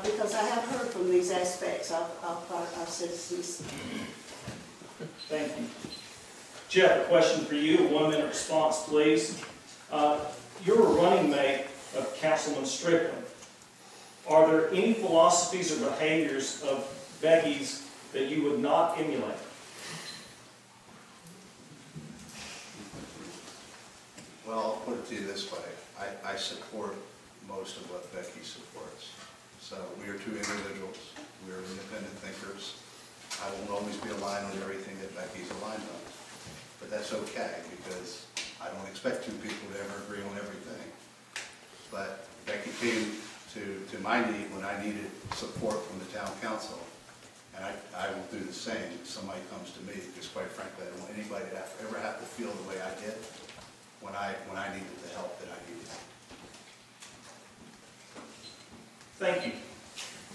because I have heard from these aspects of our citizens. Thank you. Jeff, a question for you, a 1-minute response, please. You're a running mate of Councilman Strickland. Are there any philosophies or behaviors of Becky's that you would not emulate? Well, I'll put it to you this way. I support most of what Becky supports. So we are two individuals. We are independent thinkers. I won't always be aligned with everything that Becky's aligned on. But that's okay, because I don't expect two people to ever agree on everything. But Becky came to my need when I needed support from the town council. And I will do the same if somebody comes to me, because quite frankly, I don't want anybody to ever have to feel the way I did when I needed the help that I needed. Thank you.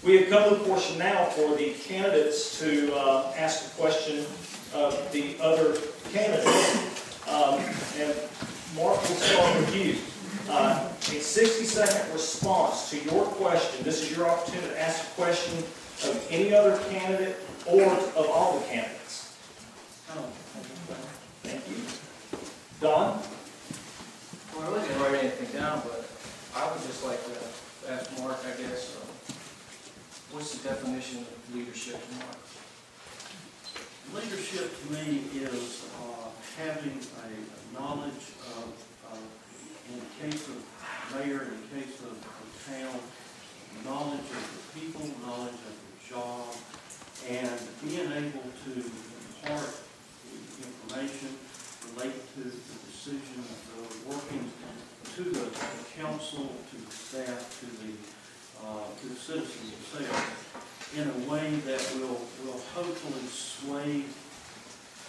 We have come to the portion now for the candidates to ask a question of the other candidates. And Mark, we'll start with you. A 60-second response to your question. This is your opportunity to ask a question of any other candidate or of all the candidates. Thank you. Don? Well, I wasn't write anything down, but I would just like to ask Mark, I guess, what's the definition of leadership to Mark? Leadership to me is having a knowledge of, in the case of mayor, in the case of town, knowledge of the people, knowledge of the job, and being able to impart information related to the decisions, working to the council, to the staff, to the citizens themselves, in a way that will hopefully sway,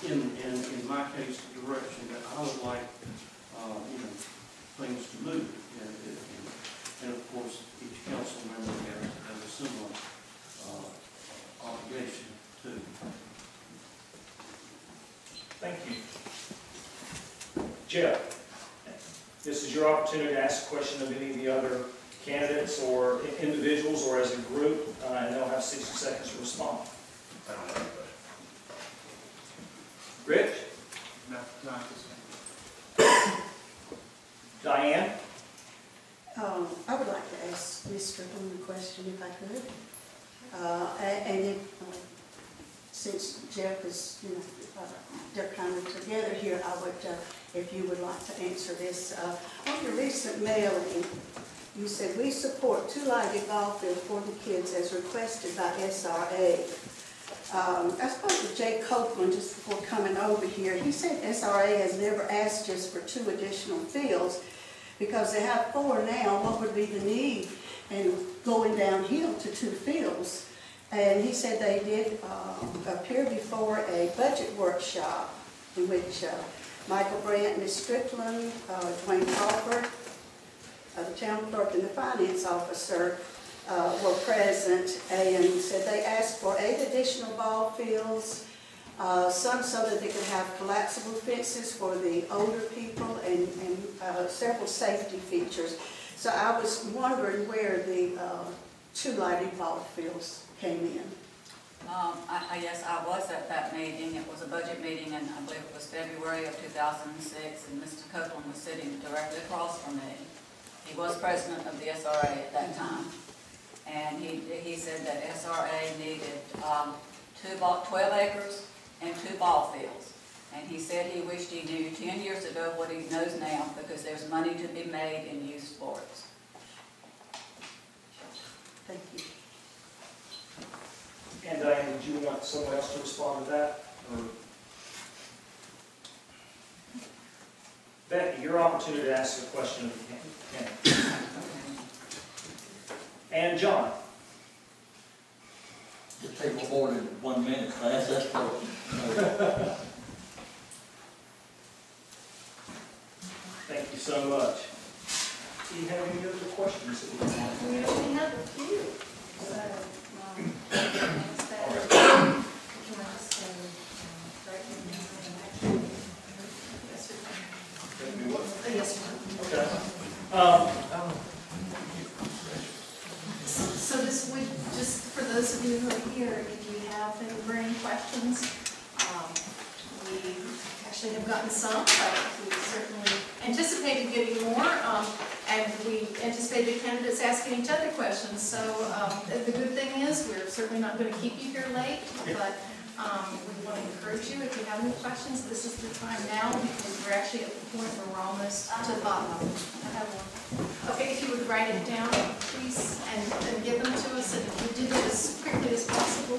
in my case, the direction that I would like things to move. And of course, each council member has a similar obligation too. Thank you. Jeff, this is your opportunity to ask a question of any of the other candidates or individuals or as a group, and they'll have 60 seconds to respond. I don't have anybody. Rich? No, not this one. Diane? I would like to ask Ms. Strickland a question if I could. And if, since Jeff is, they're kind of together here, I would, if you would like to answer this. On your recent mailing, you said, we support 2 lighted ball fields for the kids as requested by SRA. I spoke with Jay Copeland just before coming over here. He said SRA has never asked just for 2 additional fields because they have 4 now. What would be the need in going downhill to 2 fields? And he said they did appear before a budget workshop in which Michael Brandt, Ms. Strickland, Dwayne Crawford, the town clerk and the finance officer were present, and said they asked for 8 additional ball fields, some so that they could have collapsible fences for the older people and several safety features. So I was wondering where the 2 lighted ball fields came in. Yes, I was at that meeting. It was a budget meeting, and I believe it was February of 2006, and Mr. Copeland was sitting directly across from me. He was president of the SRA at that time, and he said that SRA needed 12 acres and 2 ball fields. And he said he wished he knew 10 years ago what he knows now, because there's money to be made in youth sports. Thank you. And Diane, did you want someone else to respond to that? Or? Becky, your opportunity to ask a question of the candidate. And John. It'll take more than 1 minute to ask that question. Thank you so much. Do you have any other questions? We have a few. Okay. So this just for those of you who are here, if you have any burning questions, we actually have gotten some, but we certainly anticipated getting more, and we anticipated candidates asking each other questions. So the good thing is we're certainly not going to keep you here late, but we want to encourage you, if you have any questions, this is the time now, because we're actually at the point where we're almost to the bottom of it. I have one. Okay, if you would write it down, please, and give them to us, and if you do it as quickly as possible.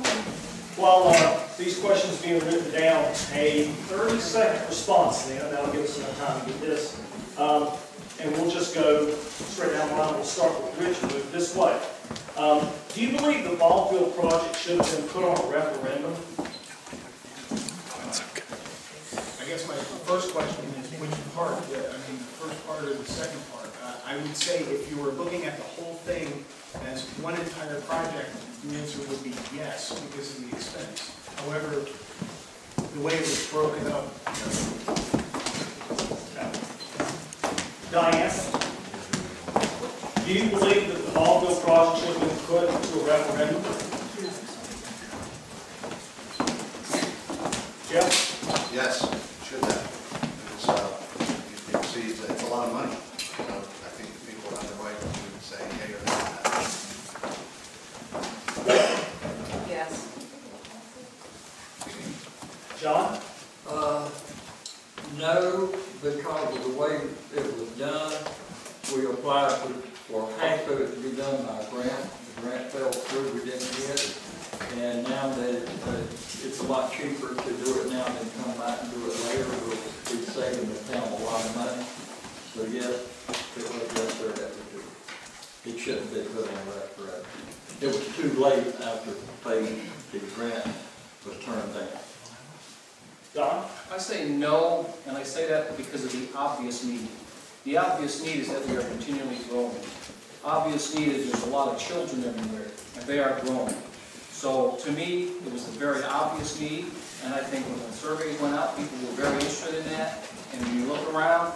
While these questions being written down, a 30-second response then, that'll give us enough time to get this. And we'll just go straight down the line. We'll start with Rich, move this way. Do you believe the Summerfield project should have been put on a referendum? I guess my first question is which part, the first part or the second part? I would say if you were looking at the whole thing as one entire project, the answer would be yes, because of the expense. However, the way it was broken up. Diane, do you believe that the Summerfield project should have been put to a referendum? Jeff? Yes, should have. It's a lot of money. I think the people have the right to say yea or no. Yes. John? No, because of the way it was done, we applied for half of it to be done by a grant. The grant fell through, we didn't get it. And now that it's a lot cheaper to do it now than come back and do it later, we'll be saving the town a lot of money. So yes, it was yes, sir, that would do it. It shouldn't be put on referendum. It was too late after the grant was turned down. Don? I say no, and I say that because of the obvious need. The obvious need is that we are continually growing. Obvious need is there's a lot of children everywhere, and they are growing. So to me, it was a very obvious need, and I think when the surveys went out, people were very interested in that. And when you look around,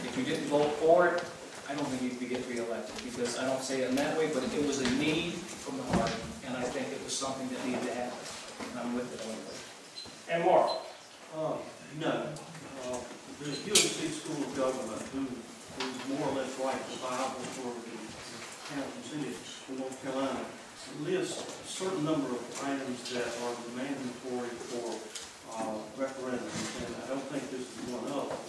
if you didn't vote for it, I don't think you could get reelected, because I don't say it in that way, but it was a need from the heart, and I think it was something that needed to happen, and I'm with it anyway. And Mark? No. The UNC School of Government, who's more or less like the Bible for the towns and cities in North Carolina, lists a certain number of items that are mandatory for referendums, and I don't think this is one of them.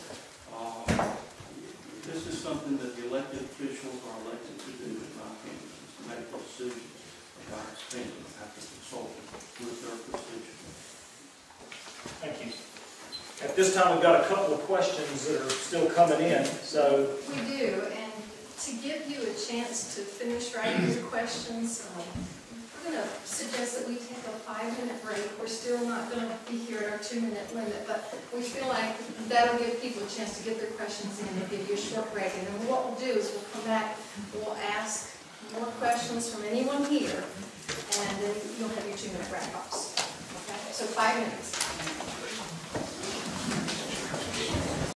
This is something that the elected officials are elected to do, in my opinion. It's to make decisions about spending after consulting with their constituents. Thank you. At this time, we've got a couple of questions that are still coming in, so. We do, and to give you a chance to finish writing your questions, we're going to suggest that we take a 5-minute break. We're still not going to be here at our 2-minute limit, but we feel like that'll give people a chance to get their questions in and give you a short break. And then what we'll do is we'll come back, we'll ask more questions from anyone here, and then you'll have your 2-minute wrap-ups. Okay? So 5 minutes.